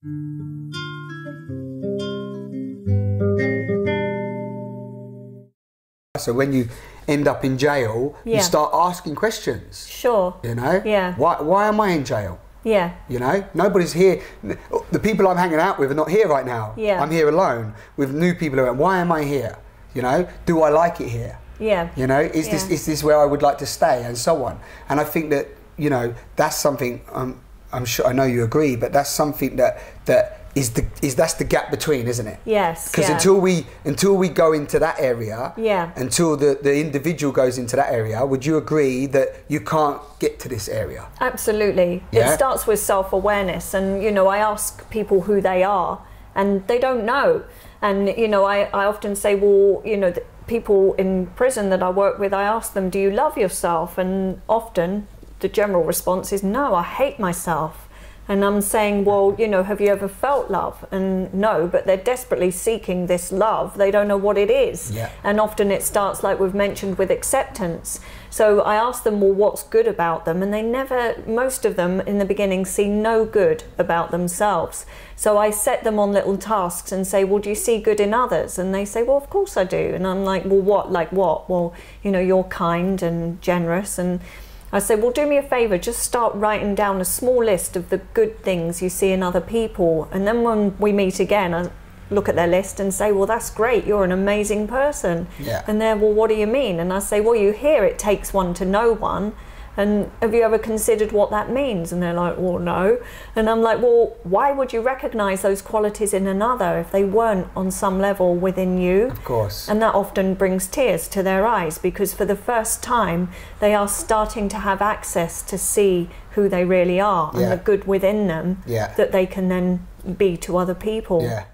So when you end up in jail, Yeah. you start asking questions. Sure. You know? Yeah. Why am I in jail? Yeah. You know, nobody's here. The people I'm hanging out with are not here right now. Yeah. I'm here alone with new people around. Why am I here? You know, do I like it here? Yeah. You know, is this where I would like to stay, and so on. And I think that, you know, that's something. I'm sure, I know you agree, but that's something that's the gap between, isn't it? Yes. Because until we go into that area, until the individual goes into that area, would you agree that you can't get to this area? Absolutely. Yeah? It starts with self-awareness, and you know, I ask people who they are, and they don't know. And you know, I often say, well, you know, the people in prison that I work with, I ask them, do you love yourself? And often the general response is, no, I hate myself. And I'm saying, well, you know, have you ever felt love? And no, but they're desperately seeking this love. They don't know what it is. Yeah. And often it starts, like we've mentioned, with acceptance. So I ask them, well, what's good about them? And they never, most of them in the beginning, see no good about themselves. So I set them on little tasks and say, well, do you see good in others? And they say, well, of course I do. And I'm like, well, what? Like what? Well, you know, you're kind and generous. And I said, well, do me a favour, just start writing down a small list of the good things you see in other people. And then when we meet again, I look at their list and say, well, that's great, you're an amazing person. Yeah. And they're, well, what do you mean? And I say, well, you hear it takes one to know one. And have you ever considered what that means? And they're like, well, no. And I'm like, well, why would you recognise those qualities in another if they weren't on some level within you? Of course. And that often brings tears to their eyes, because for the first time, they are starting to have access to see who they really are and the good within them that they can then be to other people. Yeah.